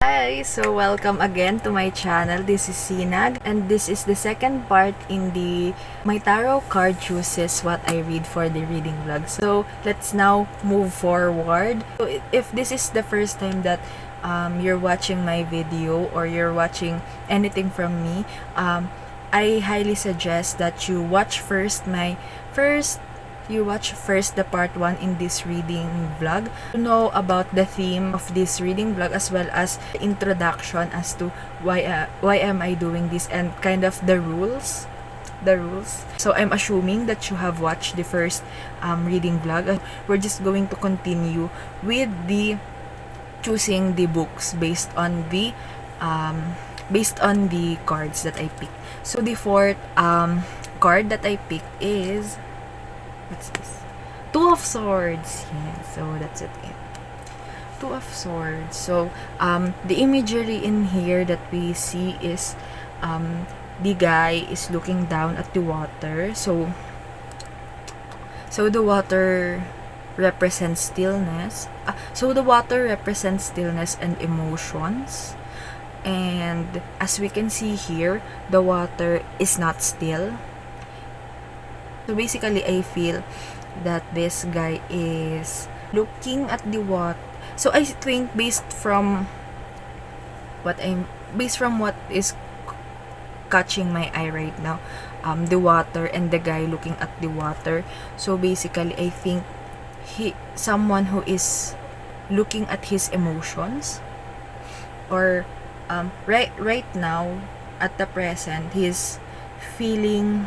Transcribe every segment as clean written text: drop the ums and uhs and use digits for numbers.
Hi! So welcome again to my channel. This is Sinag and this is the second part in the my tarot card chooses what I read for the reading vlog. So let's now move forward. So if this is the first time that you're watching my video or you're watching anything from me, I highly suggest that you watch first the part 1 in this reading vlog to know about the theme of this reading vlog, as well as the introduction as to why am I doing this and kind of the rules. So I'm assuming that you have watched the first reading vlog. We're just going to continue with the choosing the books based on the cards that I picked. So the fourth card that I picked is, what's this? Two of Swords. Yeah, so that's it. Two of Swords. So the imagery in here that we see is the guy is looking down at the water. So the water represents stillness. So the water represents stillness and emotions. And as we can see here, the water is not still. So basically, I feel that this guy is looking at the water. So I think based from what is catching my eye right now, the water and the guy looking at the water. So basically, I think someone who is looking at his emotions, or right now at the present, he's feeling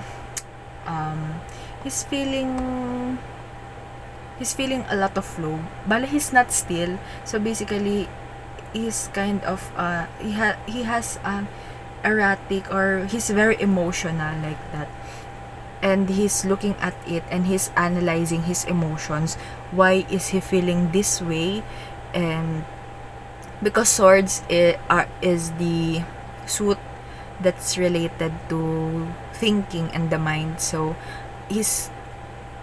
a lot of flow. Bale, he's not still. So basically, he's kind of he has erratic, or he's very emotional like that. And he's looking at it and he's analyzing his emotions. Why is he feeling this way? And because swords is the suit that's related to thinking and the mind. So he's,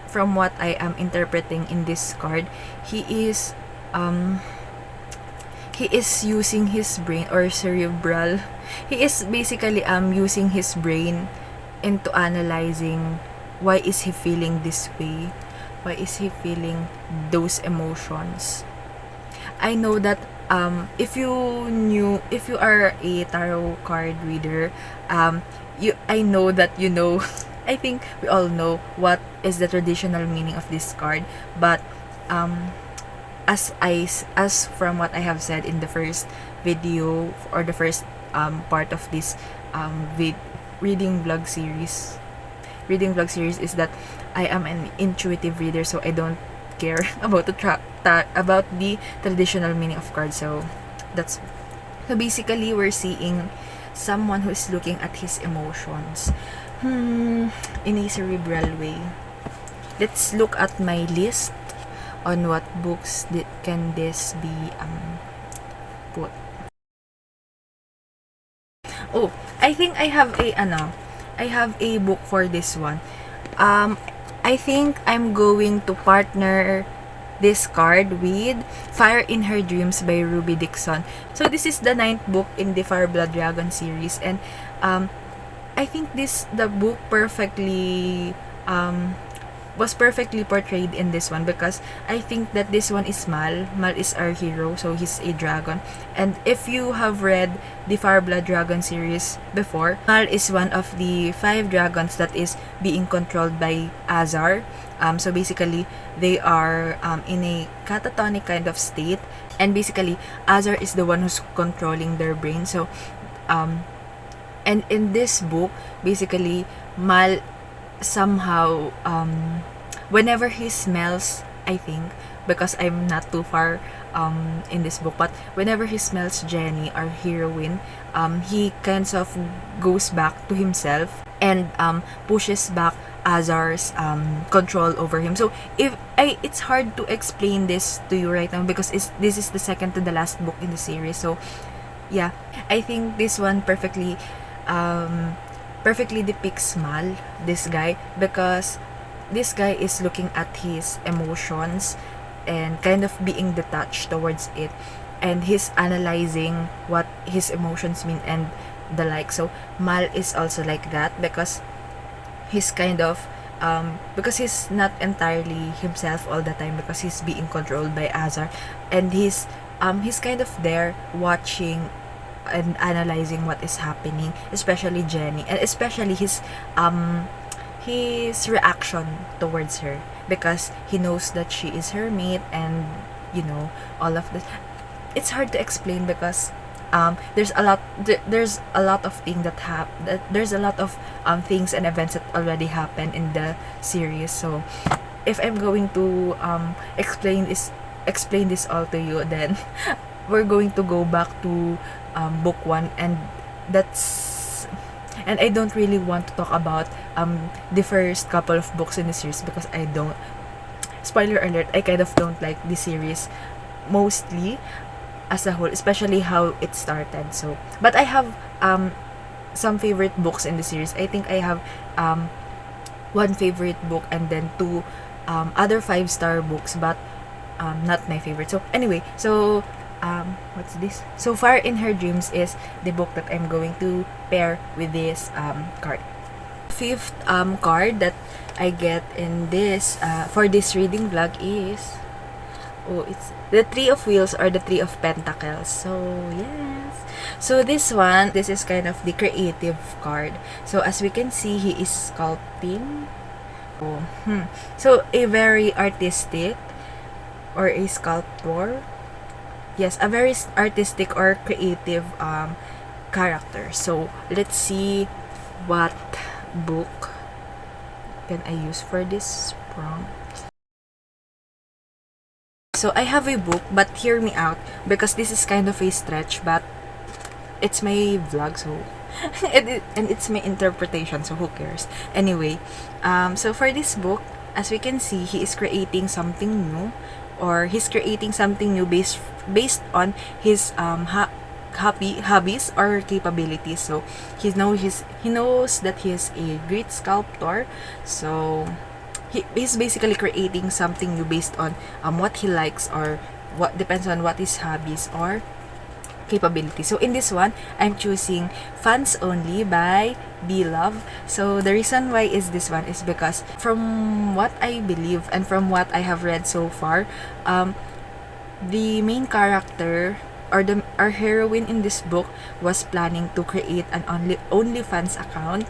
from what I am interpreting in this card, he is using his brain, or cerebral. He is basically using his brain into analyzing why is he feeling this way, why is he feeling those emotions. I know that if you are a tarot card reader, I know that you know I think we all know what is the traditional meaning of this card, but as from what I have said in the first video, or the first part of this reading vlog series, is that I am an intuitive reader, so I don't care about about the traditional meaning of cards. So basically, we're seeing someone who is looking at his emotions in a cerebral way. Let's look at my list on what books can this be put. Oh, I think I have a book for this one. I think I'm going to partner this card with Fire in Her Dreams by Ruby Dixon. So this is the 9th book in the Fireblood Dragon series, and I think the book was perfectly portrayed in this one, because I think that this one is Mal. Mal is our hero, so he's a dragon. And if you have read the Fireblood Dragon series before, Mal is one of the 5 dragons that is being controlled by Azar. So basically, they are in a catatonic kind of state, and basically, Azar is the one who's controlling their brain. So, and in this book, basically, Mal somehow whenever he smells, I think, because I'm not too far in this book, but whenever he smells Jenny, our heroine, he kind of goes back to himself and pushes back Azar's control over him. So it's hard to explain this to you right now, because this is the second to the last book in the series. So yeah, I think this one perfectly depicts Mal, this guy, because this guy is looking at his emotions and kind of being detached towards it, and he's analyzing what his emotions mean and the like. So Mal is also like that because he's kind of because he's not entirely himself all the time because he's being controlled by Azar, and he's kind of there watching and analyzing what is happening, especially Jenny, and especially his reaction towards her, because he knows that she is her mate, and all of this. It's hard to explain because there's a lot of things there's a lot of things and events that already happened in the series. So if I'm going to explain this all to you, then we're going to go back to book 1, and I don't really want to talk about the first couple of books in the series because I don't, spoiler alert, I kind of don't like the series mostly as a whole, especially how it started. So but I have some favorite books in the series. I think I have one favorite book and then two other 5-star books, but not my favorite. So anyway, so what's this? So Far in Her Dreams is the book that I'm going to pair with this card. Fifth card that I get in this for this reading vlog is it's the Three of Wheels or the Three of Pentacles. So yes, so this is kind of the creative card. So as we can see, he is sculpting. So a very artistic or a sculptor. Yes, a very artistic or creative character. So let's see what book can I use for this prompt. So I have a book, but hear me out because this is kind of a stretch, but it's my vlog, so and it's my interpretation, so who cares? Anyway, so for this book, as we can see, he is creating something new, or he's creating something new based on his hobbies or capabilities. So he knows that he is a great sculptor. So he's basically creating something new based on what he likes, or what depends on what his hobbies or capability. So in this one, I'm choosing Fans Only by Love. So the reason why is this one is because from what I believe and from what I have read so far, the main character or our heroine in this book was planning to create an OnlyFans account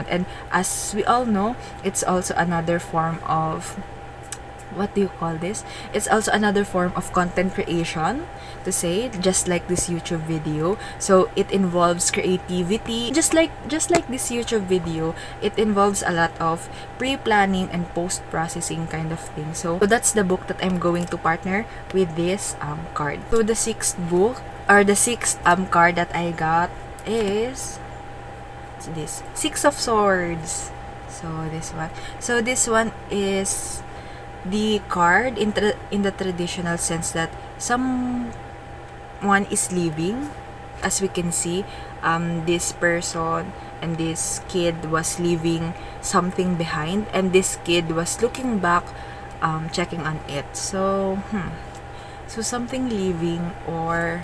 and as we all know, it's also another form of, what do you call this? It's also another form of content creation, to say, just like this YouTube video. So it involves creativity, just like this YouTube video. It involves a lot of pre-planning and post-processing kind of thing. So that's the book that I'm going to partner with this card. So the sixth book, or the sixth card that I got is this Six of Swords. So this one is the card in the traditional sense that someone is leaving. As we can see, this person and this kid was leaving something behind, and this kid was looking back, checking on it. So so something leaving, or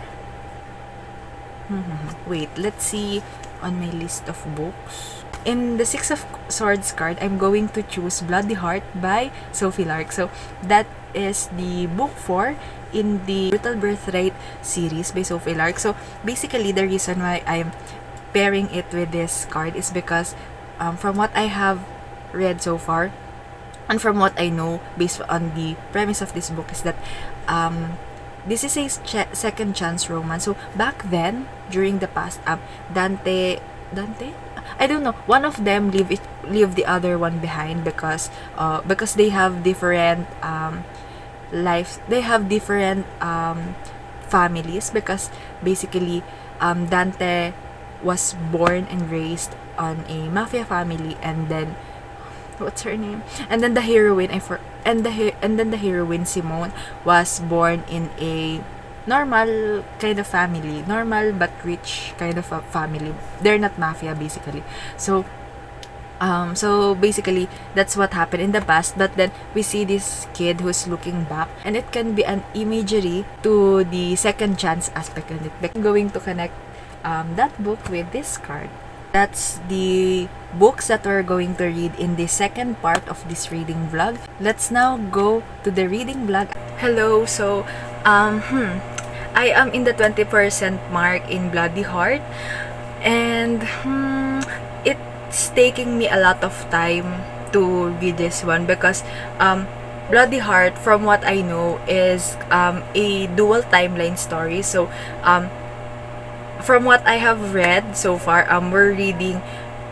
wait, let's see on my list of books. In the Six of Swords card, I'm going to choose Bloody Heart by Sophie Lark. So that is the book 4 in the Birthright series by Sophie Lark. So basically, the reason why I'm pairing it with this card is because from what I have read so far, and from what I know based on the premise of this book, is that this is a second chance romance. So back then, during the past, Dante, I don't know, one of them leave the other one behind because they have different lives. They have different families, because basically Dante was born and raised on a mafia family, and then what's her name? And then the heroine and then the heroine Simone was born in a normal kind of family, normal but rich kind of a family. They're not mafia basically. So So basically, that's what happened in the past. But then we see this kid who's looking back, and it can be an imagery to the second chance aspect of it. I'm going to connect that book with this card. That's the books that we're going to read in the second part of this reading vlog. Let's now go to the reading vlog. Hello, so I am in the 20% mark in Bloody Heart, and it's taking me a lot of time to read this one because Bloody Heart, from what I know, is a dual timeline story. So from what I have read so far, we're reading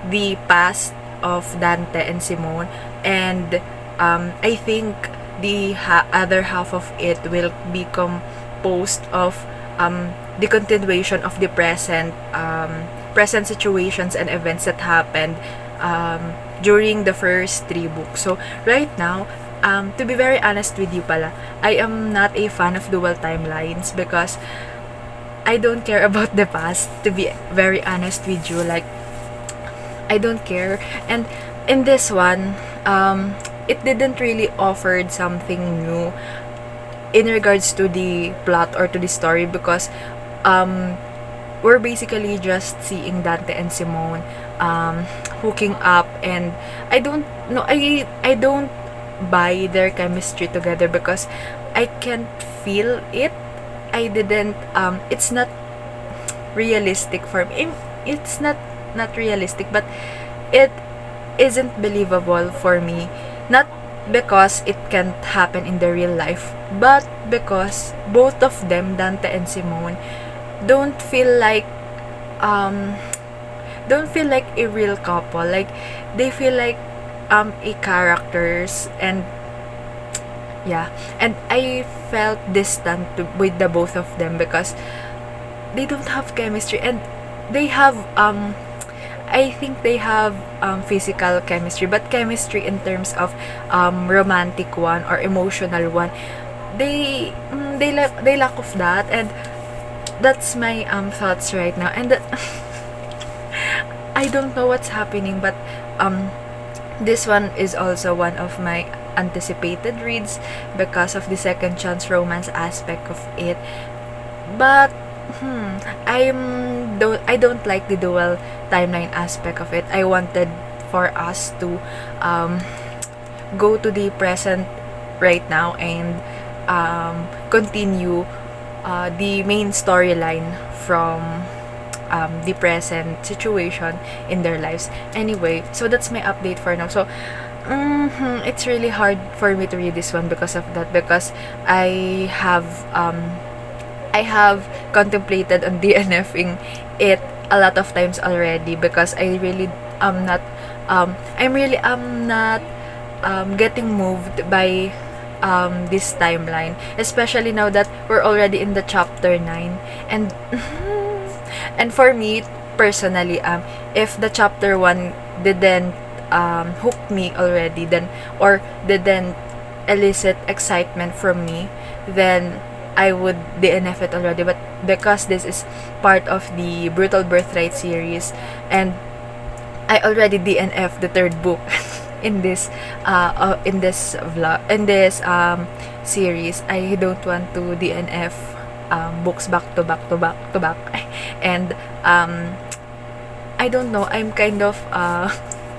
the past of Dante and Simone, and I think the other half of it will be composed of the continuation of the present situations and events that happened during the first 3 books. So right now, to be very honest with you pala, I am not a fan of dual timelines because I don't care about the past, to be very honest with you. Like, I don't care. And in this one, it didn't really offer something new in regards to the plot or to the story because we're basically just seeing Dante and Simone hooking up, and I don't know, I don't buy their chemistry together because I can't feel it. I didn't it's not realistic for me. It's not realistic, but it isn't believable for me, not because it can't happen in the real life, but because both of them, Dante and Simone, don't feel like a real couple. Like, they feel like a characters, and yeah, and I felt distant with the both of them because they don't have chemistry, and they have I think they have physical chemistry, but chemistry in terms of romantic one or emotional one, they lack of that, and that's my thoughts right now. And I don't know what's happening, but this one is also one of my anticipated reads because of the second chance romance aspect of it. But I don't like the dual timeline aspect of it. I wanted for us to go to the present right now and continue the main storyline from the present situation in their lives. Anyway, so that's my update for now. So it's really hard for me to read this one because of that, because I have contemplated on DNFing it a lot of times already because I really am not getting moved by this timeline, especially now that we're already in the chapter 9. And and for me personally, if the chapter 1 didn't hook me already, then, or didn't elicit excitement from me, then I would DNF it already. But because this is part of the Brutal Birthright series, and I already DNF the 3rd book in this series, I don't want to DNF books back to back to back to back. And I don't know, I'm kind of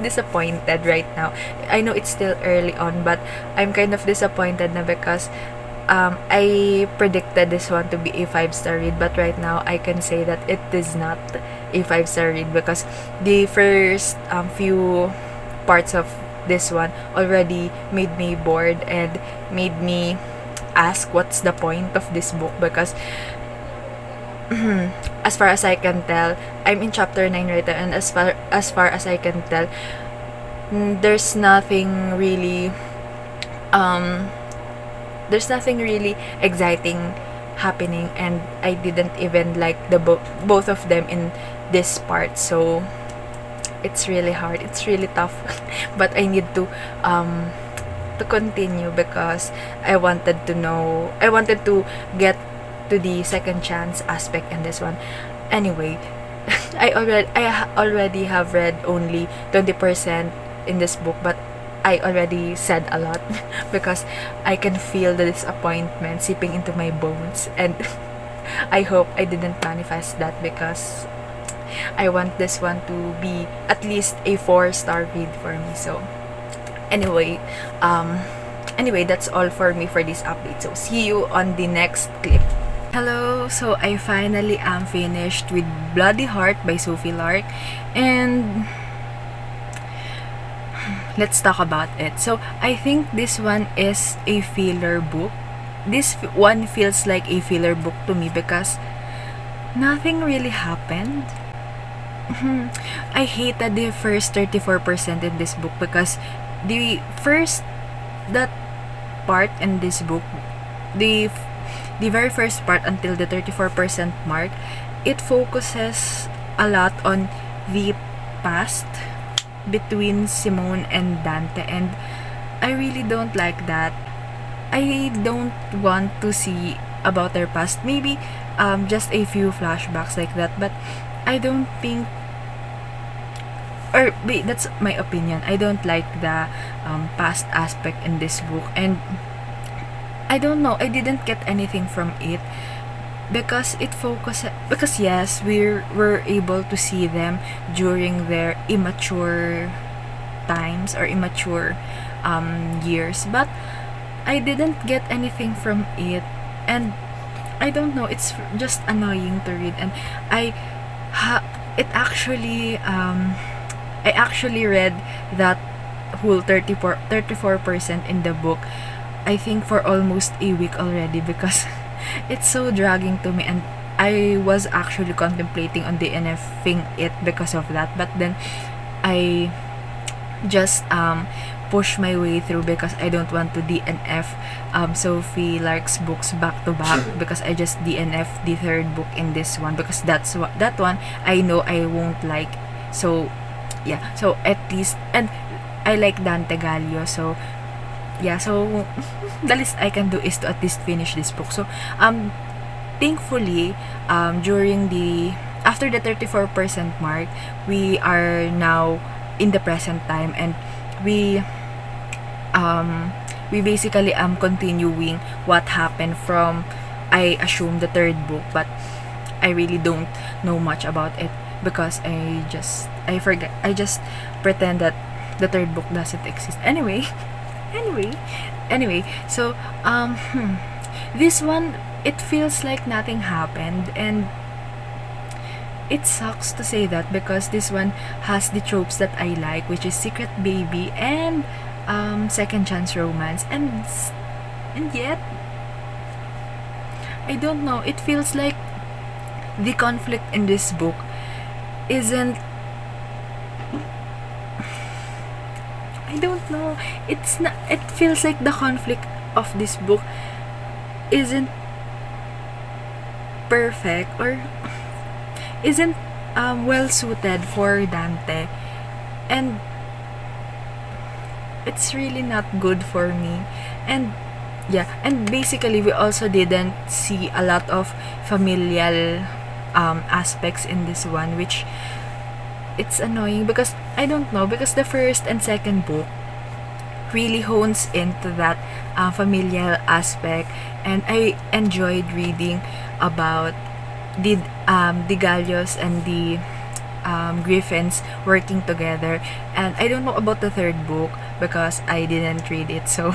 disappointed right now. I know it's still early on, but I'm kind of disappointed na because I predicted this one to be a 5-star read, but right now I can say that it is not a 5-star read because the first few parts of this one already made me bored and made me ask what's the point of this book, because as far as I can tell, I'm in chapter 9 right now, and as far as I can tell, there's nothing really exciting happening, and I didn't even like the both of them in this part. So it's really hard, it's really tough. But I need to continue because I wanted to get to the second chance aspect in this one. Anyway, I already have read only 20% in this book, but I already said a lot because I can feel the disappointment seeping into my bones, and I hope I didn't manifest that because I want this one to be at least a 4-star read for me. So anyway, that's all for me for this update. So see you on the next clip. Hello, so I finally am finished with Bloody Heart by Sophie Lark, and let's talk about it. So I think this one is a filler book. This one feels like a filler book to me because nothing really happened. I hated the first 34% in this book because that part in this book, the very first part until the 34% mark, it focuses a lot on the past between Simone and Dante, and I really don't like that. I don't want to see about their past. Maybe just a few flashbacks like that, but I don't think, or wait, that's my opinion. I don't like the past aspect in this book, and I don't know, I didn't get anything from it because yes, we're able to see them during their immature times or immature years, but I didn't get anything from it, and I don't know, it's just annoying to read. And I actually read that whole 34% in the book, I think for almost a week already, because it's so dragging to me, and I was actually contemplating on DNFing it because of that, but then I just push my way through because I don't want to DNF Sophie Lark's books back to back, because I just DNF the third book in this one because that one I know I won't like. So yeah, so at least, and I like Dante Gallo, so yeah, so the least I can do is to at least finish this book. So thankfully, after the 34% mark, we are now in the present time, and we basically continuing what happened from, I assume, the third book, but I really don't know much about it because I just pretend that the third book doesn't exist. Anyway, so this one, it feels like nothing happened, and it sucks to say that because this one has the tropes that I like, which is secret baby and second chance romance, and yet I don't know, it feels like the conflict in this book isn't, I don't know, it's not, it feels like the conflict of this book isn't perfect or isn't well suited for Dante, and it's really not good for me. And yeah, and basically we also didn't see a lot of familial aspects in this one, which it's annoying because I don't know, because the first and second book really hones into that familial aspect, and I enjoyed reading about the Gallos and the Griffins working together. And I don't know about the third book because I didn't read it, so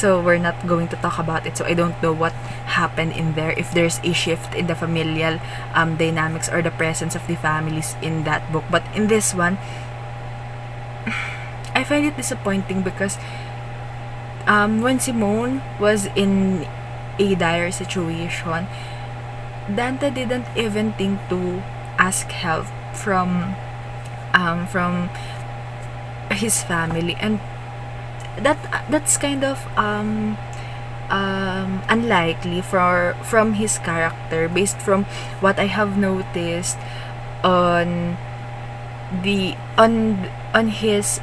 we're not going to talk about it. So I don't know what happened in there, if there's a shift in the familial dynamics or the presence of the families in that book. But in this one, I find it disappointing because when Simone was in a dire situation, Dante didn't even think to ask help from his family, and that's kind of unlikely from his character, based from what I have noticed on his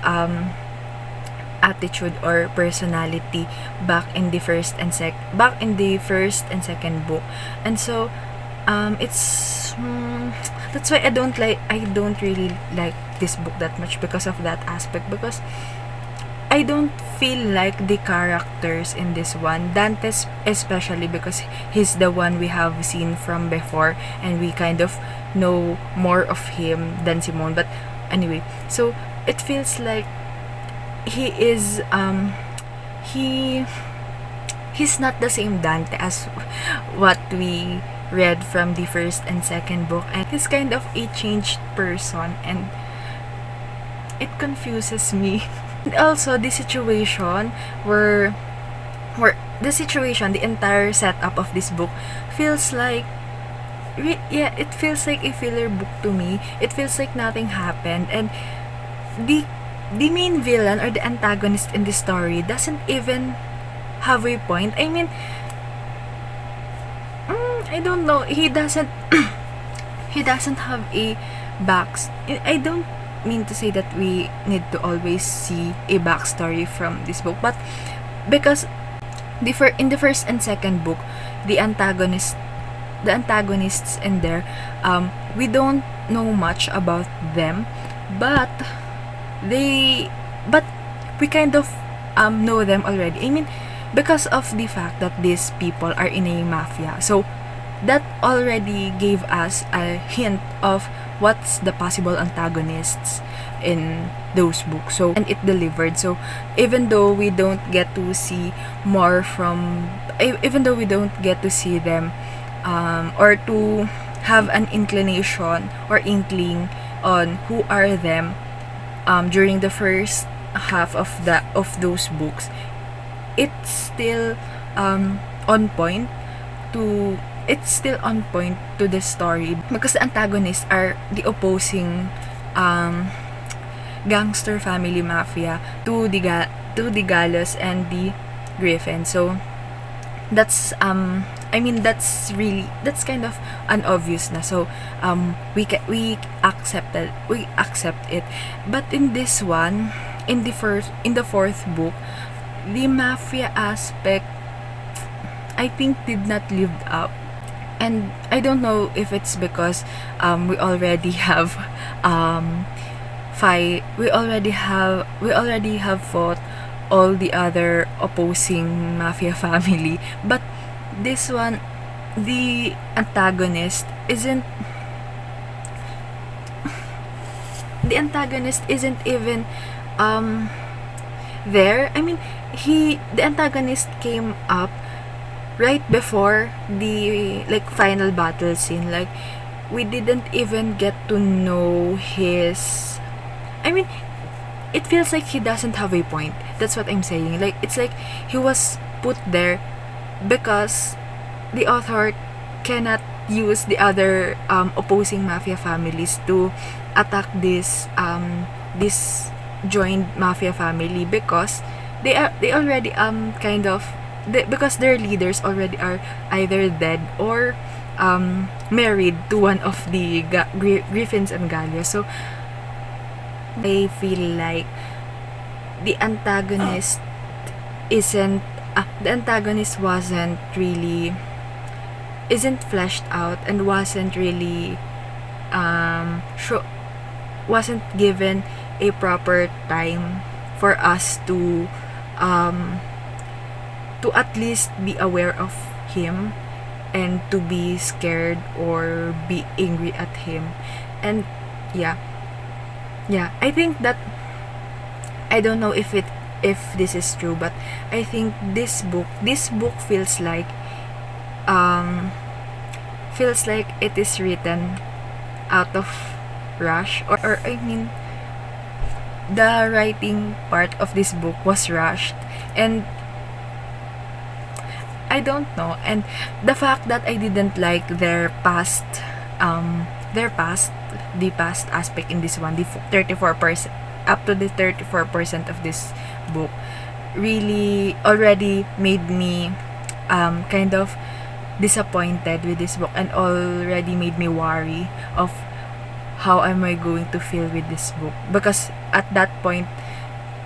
attitude or personality back in the first and second book. And so it's that's why I don't really like this book that much because of that aspect, because I don't feel like the characters in this one, Dante especially, because he's the one we have seen from before and we kind of know more of him than Simone. But anyway, so it feels like he is he's not the same Dante as what we read from the first and second book, and he's kind of a changed person, and it confuses me. And also the situation the entire setup of this book feels like it feels like a filler book to me. It feels like nothing happened, and the main villain or the antagonist in the story doesn't even have a point. I mean, I don't know. He doesn't he doesn't have a I don't mean to say that we need to always see a backstory from this book, but because in the first and second book, the antagonists in there, we don't know much about them, but we kind of know them already. I mean, because of the fact that these people are in a mafia, so that already gave us a hint of what's the possible antagonists in those books. So, and it delivered. So even though we don't get to see more from even though we don't get to see them or to have an inclination or inkling on who are them during the first half of those books, it's still on point to the story, because the antagonists are the opposing gangster family mafia to the Gallos and the Griffin. So that's that's kind of an obvious na. So we accept it. But in this one, in the fourth book, the mafia aspect, I think, did not live up. And I don't know if it's because we already have fought all the other opposing mafia family, but this one, the antagonist isn't even there. I mean, the antagonist came up right before the final battle scene. Like, we didn't even get to know his, I mean, it feels like he doesn't have a point. That's what I'm saying. Like, it's like he was put there because the author cannot use the other opposing mafia families to attack this joined mafia family, because they already because their leaders already are either dead or married to one of the Griffins and Gallios. So I feel like the antagonist isn't fleshed out and wasn't really wasn't given a proper time for us to at least be aware of him and to be scared or be angry at him. And yeah, I think that, I don't know if this is true, but I think this book feels like it is written out of rush, or I mean, the writing part of this book was rushed, and I don't know. And the fact that I didn't like the past aspect in this one, the 34%, up to the 34% of this book, really already made me kind of disappointed with this book, and already made me worry of how am I going to feel with this book. Because at that point,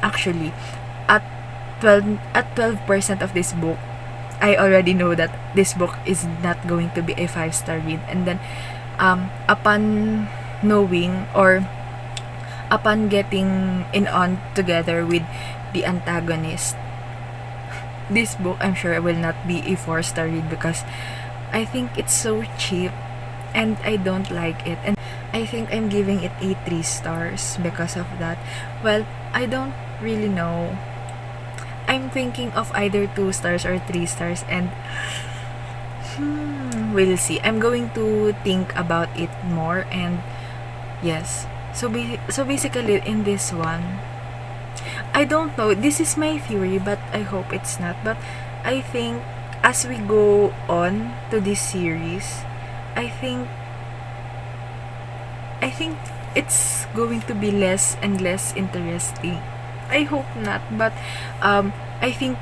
actually, at 12% of this book, I already know that this book is not going to be a 5-star read. And then upon knowing, or upon getting in on together with the antagonist, this book, I'm sure, will not be a 4-star read because I think it's so cheap and I don't like it. And I think I'm giving it a 3 stars because of that. Well, I don't really know. I'm thinking of either 2 stars or 3 stars, and we'll see. I'm going to think about it more. And yes, so basically in this one, I don't know, this is my theory, but I hope it's not. But I think as we go on to this series, I think it's going to be less and less interesting. I hope not, but I think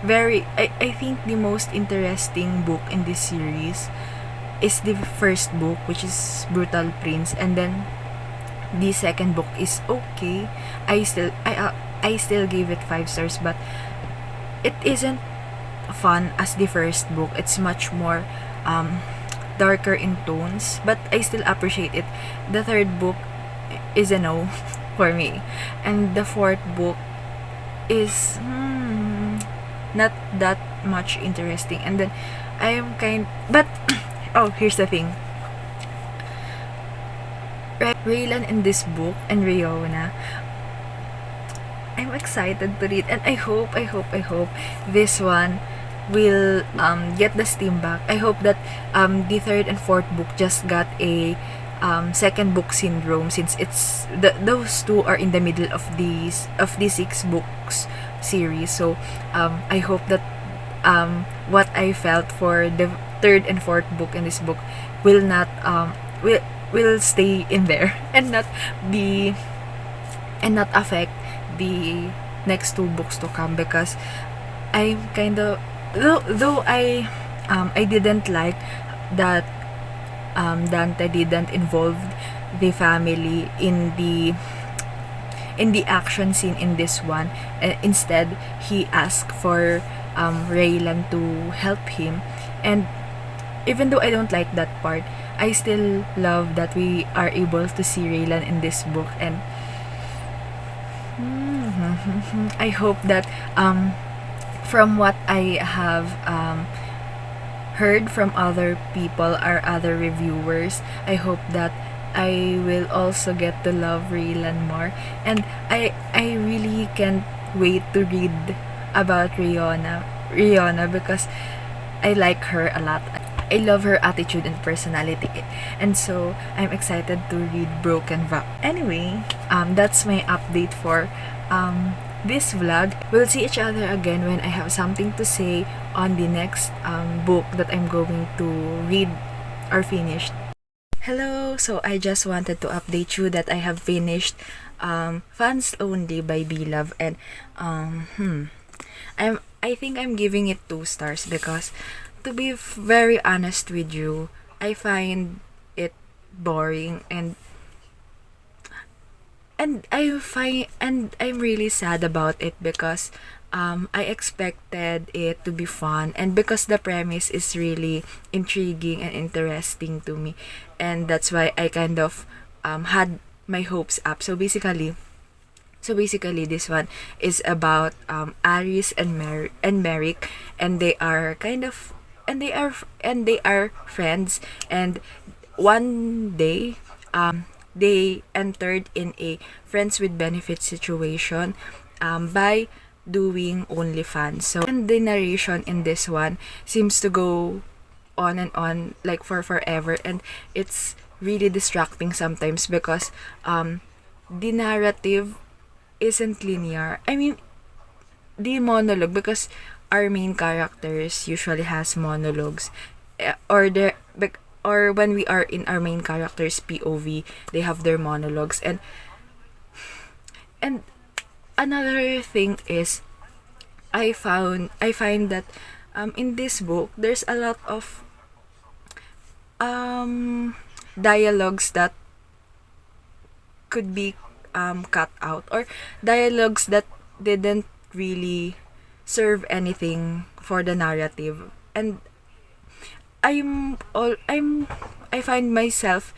I think the most interesting book in this series is the first book, which is Brutal Prince, and then the second book is okay. I still give it 5 stars, but it isn't fun as the first book. It's much more darker in tones, but I still appreciate it. The third book is a no for me, and the fourth book is not that much interesting. And then I am but oh, here's the thing. Raylan in this book and Riona, I'm excited to read, and I hope this one will get the steam back. I hope that the third and fourth book just got a second book syndrome, since it's those two are in the middle of the 6 books series. So I hope that what I felt for the third and fourth book in this book will not will stay in there and not affect the next 2 books to come, because I'm kind of, though I didn't like that Dante didn't involve the family in the action scene in this one. Instead, he asked for Raylan to help him, and even though I don't like that part, I still love that we are able to see Raylan in this book. And I hope that from what I have heard from other people or other reviewers, I hope that I will also get to love Raylan more. And I really can't wait to read about Rihanna because I like her a lot. I love her attitude and personality, and so I'm excited to read Broken Vow. Anyway, that's my update for this vlog. We'll see each other again when I have something to say on the next book that I'm going to read or finish. Hello, so I just wanted to update you that I have finished Fans Only by Beloved, and I think I'm giving it 2 stars because, to be very honest with you, I find it boring, and I'm really sad about it because I expected it to be fun, and because the premise is really intriguing and interesting to me, and that's why I kind of had my hopes up. So basically this one is about Aris and Merrick, and they are friends, and one day they entered in a friends with benefits situation by doing OnlyFans. So, and the narration in this one seems to go on and on like for forever, and it's really distracting sometimes because the narrative isn't linear. I mean, the monologue, because our main characters usually has monologues, or when we are in our main characters POV, they have their monologues. And another thing is, I find that in this book there's a lot of dialogues that could be cut out, or dialogues that didn't really serve anything for the narrative. And I find myself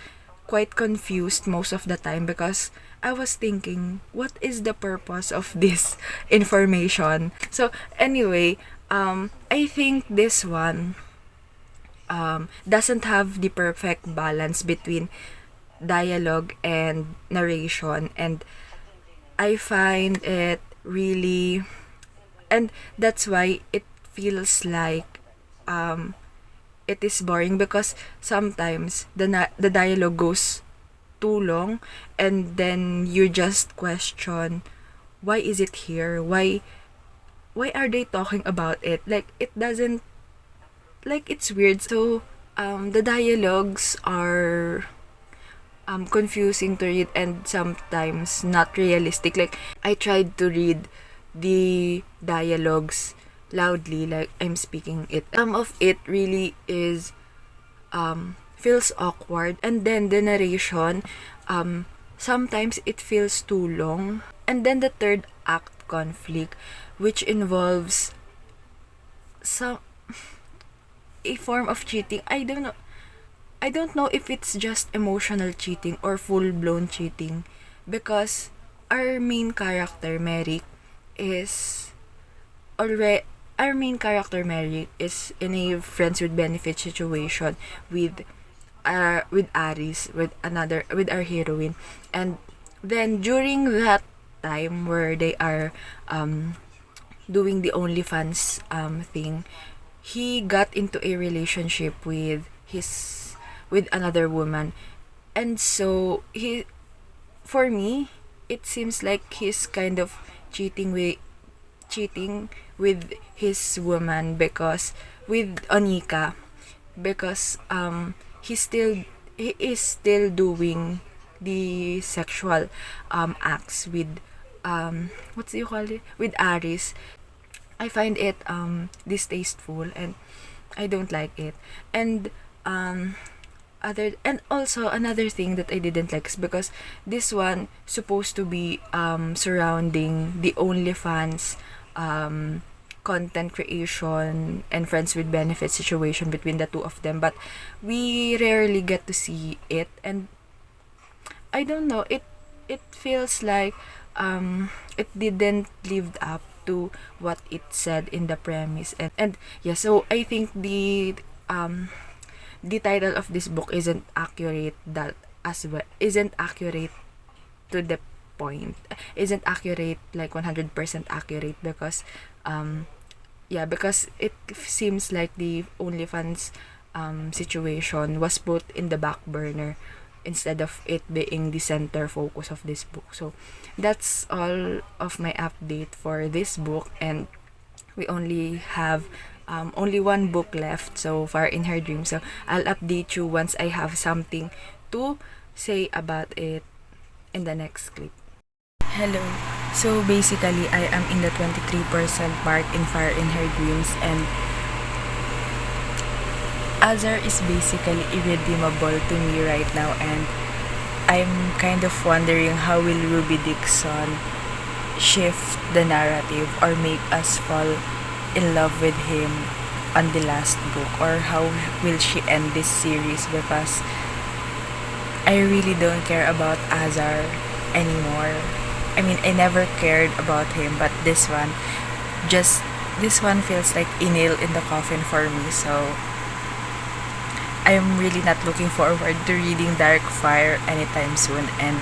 quite confused most of the time because I was thinking, what is the purpose of this information? So anyway, I think this one doesn't have the perfect balance between dialogue and narration, and I find it really, and that's why it feels like it is boring because sometimes the dialogue goes too long, and then you just question, why is it here, why are they talking about it, like it doesn't, like it's weird. So the dialogues are confusing to read and sometimes not realistic. Like I tried to read the dialogues loudly, like I'm speaking it. Some of it really is feels awkward, and then the narration sometimes it feels too long. And then the third act conflict, which involves some a form of cheating. I don't know if it's just emotional cheating or full-blown cheating, because our main character Merrick is already our main character Merrick is in a friends with benefit situation with Aris, with our heroine. And then during that time where they are doing the OnlyFans thing, he got into a relationship with another woman. And so for me, it seems like he's kind of cheating with his woman, because with Onika, because he is still doing the sexual acts with what do you call it, with Aris. I find it distasteful, and I don't like it. And also another thing that I didn't like is because this one supposed to be surrounding the OnlyFans content creation and friends with benefits situation between the two of them, but we rarely get to see it. And I don't know, it feels like it didn't live up to what it said in the premise. And yeah, so I think the title of this book isn't accurate, that as well isn't accurate to the point, isn't accurate, like 100% accurate, because because it seems like the OnlyFans situation was put in the back burner instead of it being the center focus of this book. So that's all of my update for this book, and we only have only one book left so far, In Her Dreams. So I'll update you once I have something to say about it in the next clip. Hello. So basically, I am in the 23% mark in Fire in Her Dreams, and Azar is basically irredeemable to me right now, and I'm kind of wondering how will Ruby Dixon shift the narrative or make us fall in love with him on the last book, or how will she end this series, because I really don't care about Azar anymore. I mean, I never cared about him, but this one feels like a nail in the coffin for me. So I'm really not looking forward to reading Dark Fire anytime soon. And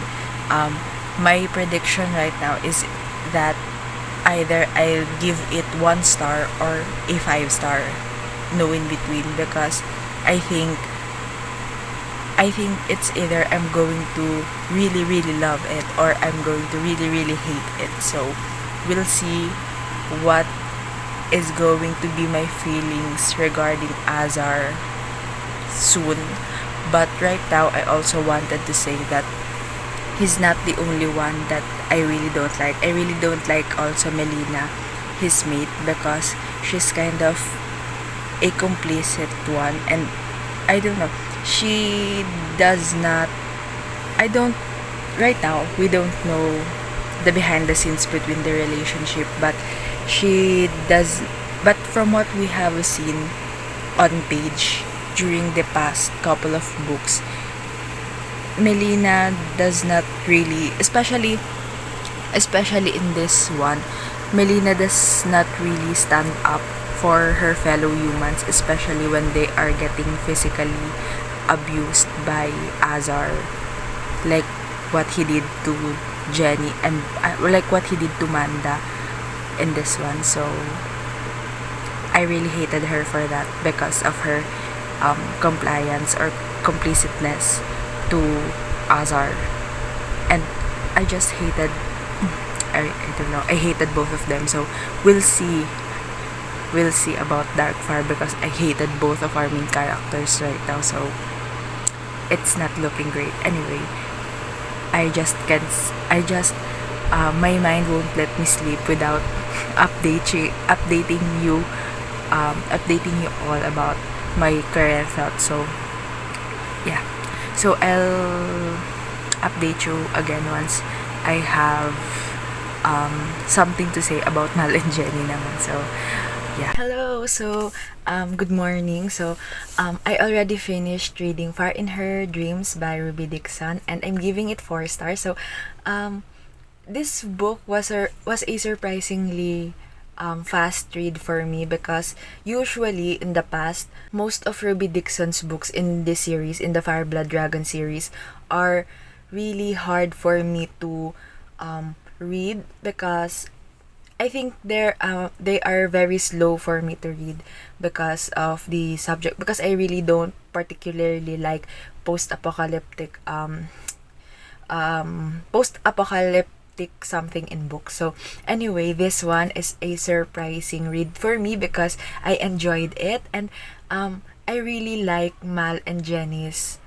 my prediction right now is that either I'll give it 1 star or a 5 star, no in between, because I think it's either I'm going to really love it or I'm going to really hate it. So we'll see what is going to be my feelings regarding Azar soon. But right now, I also wanted to say that he's not the only one that I really don't like. I really don't like also Melina, his mate, because she's kind of a complicit one, and I don't know, she does not, I don't, right now, we don't know the behind the scenes between the relationship, but she does, but from what we have seen on page during the past couple of books, Melina does not really, especially in this one, Melina does not really stand up for her fellow humans, especially when they are getting physically abused by Azar, like what he did to Jenny, and like what he did to Manda in this one. So I really hated her for that because of her compliance or complicitness to Azar, and I just hated. I don't know. I hated both of them. So we'll see. We'll see about Darkfire because I hated both of our main characters right now. So it's not looking great. Anyway, I just can't. My mind won't let me sleep without updating you, updating you all about my current thoughts. So yeah, so I'll update you again once I have something to say about Mal and Jenny naman. So yeah. Hello. So good morning. So I already finished reading Far in Her Dreams by Ruby Dixon, and I'm giving it 4 stars. So this book was a surprisingly fast read for me, because usually in the past, most of Ruby Dixon's books in this series, in the Fireblood Dragon series, are really hard for me to read, because I think they are very slow for me to read because of the subject, because I really don't particularly like post-apocalyptic something in books. So anyway, this one is a surprising read for me because I enjoyed it, and I really like Mal and Jenny's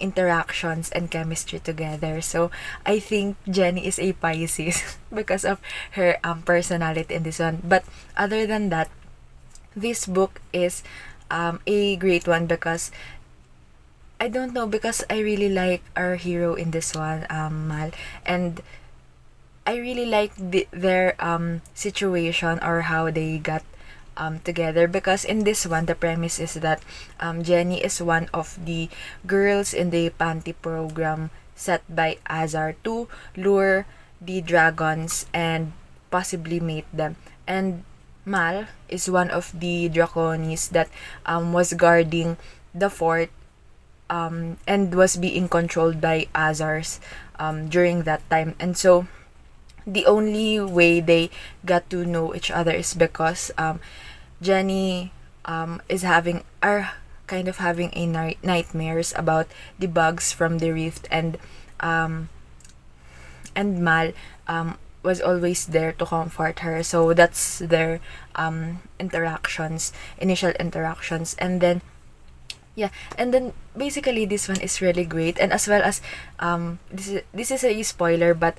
interactions and chemistry together. So I think Jenny is a Pisces because of her personality in this one. But other than that, this book is a great one because I don't know, because I really like our hero in this one, Mal, and I really like their situation, or how they got together, because in this one the premise is that Jenny is one of the girls in the panty program set by Azar to lure the dragons and possibly mate them, and Mal is one of the draconis that was guarding the fort and was being controlled by Azars during that time. And so the only way they got to know each other is because Jenny are kind of having a nightmares about the bugs from the rift, and Mal was always there to comfort her. So that's their initial interactions, and then yeah, and then basically this one is really great, and as well as this is a spoiler, but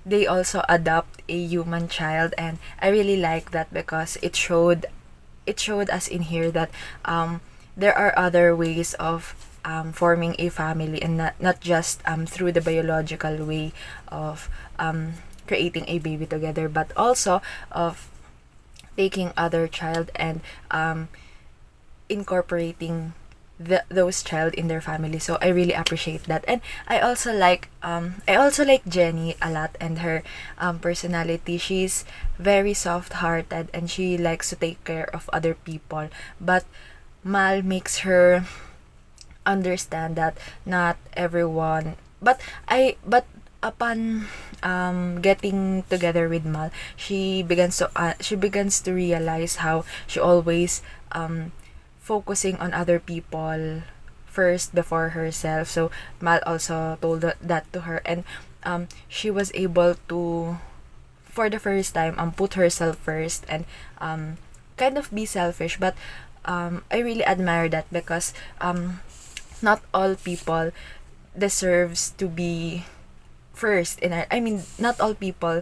they also adopt a human child, and I really like that because it showed us in here that there are other ways of forming a family, and not just through the biological way of creating a baby together, but also of taking other child and incorporating those child in their family. So I really appreciate that, and I also like Jenny a lot, and her personality. She's very soft-hearted and she likes to take care of other people, but Mal makes her understand that not everyone, but upon getting together with Mal, she begins to realize how she always focusing on other people first before herself. So Mal also told that to her, and she was able to, for the first time, put herself first and kind of be selfish. But I really admire that, because not all people deserves to be first in our, I mean, not all people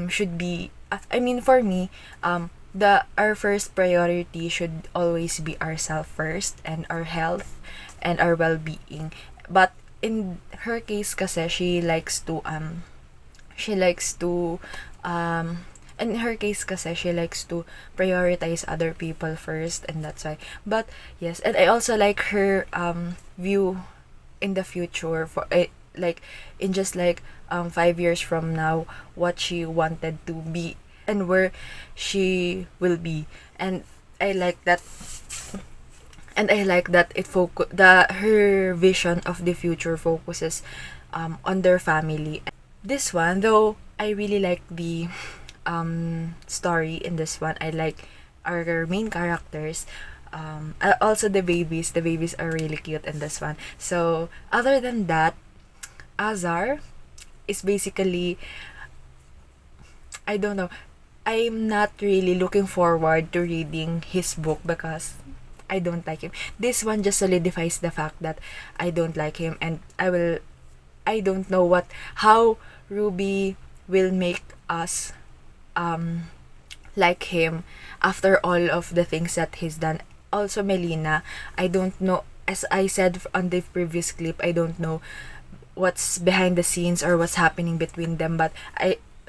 should be I mean, for me, our first priority should always be ourselves first, and our health and our well-being. But in her case kasi, she likes to in her case kasi, she likes to prioritize other people first, and that's why. But yes, and I also like her view in the future, for like in just like 5 years from now, what she wanted to be and where she will be. And I like that, her vision of the future focuses on their family. This one, though, I really like the story in this one. I like our main characters. Also the babies. The babies are really cute in this one. So other than that, Azar is basically, I don't know. I'm not really looking forward to reading his book because I don't like him. This one just solidifies the fact that I don't like him, and I don't know how Ruby will make us like him after all of the things that he's done. Also Melina, I don't know, as I said on the previous clip, I don't know what's behind the scenes or what's happening between them, but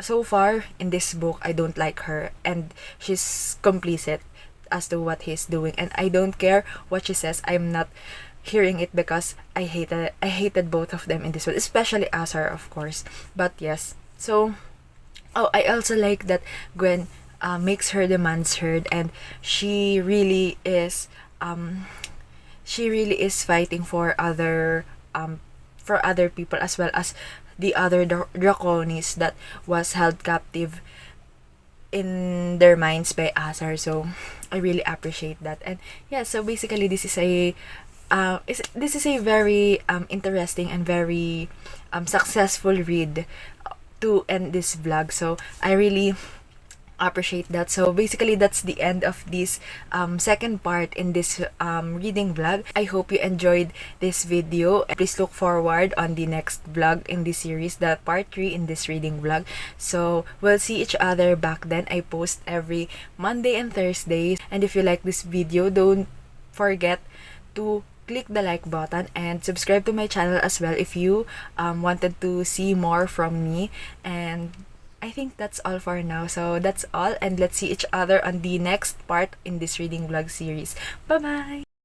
so far in this book, I don't like her, and she's complicit as to what he's doing, and I don't care what she says. I'm not hearing it because I hated both of them in this one, especially Azar, of course. But yes, so I also like that Gwen makes her demands heard, and she really is fighting for other people, as well as the other draconis that was held captive in their minds by Azar. So I really appreciate that. And yeah, so basically this is a very interesting and very successful read to end this vlog. So I really appreciate that. So basically that's the end of this second part in this reading vlog. I hope you enjoyed this video. Please look forward on the next vlog in this series, the part 3 in this reading vlog. So we'll see each other back then. I post every Monday and Thursday, and if you like this video, don't forget to click the like button and subscribe to my channel as well if you wanted to see more from me. And I think that's all for now. So that's all, and let's see each other on the next part in this reading vlog series. Bye bye.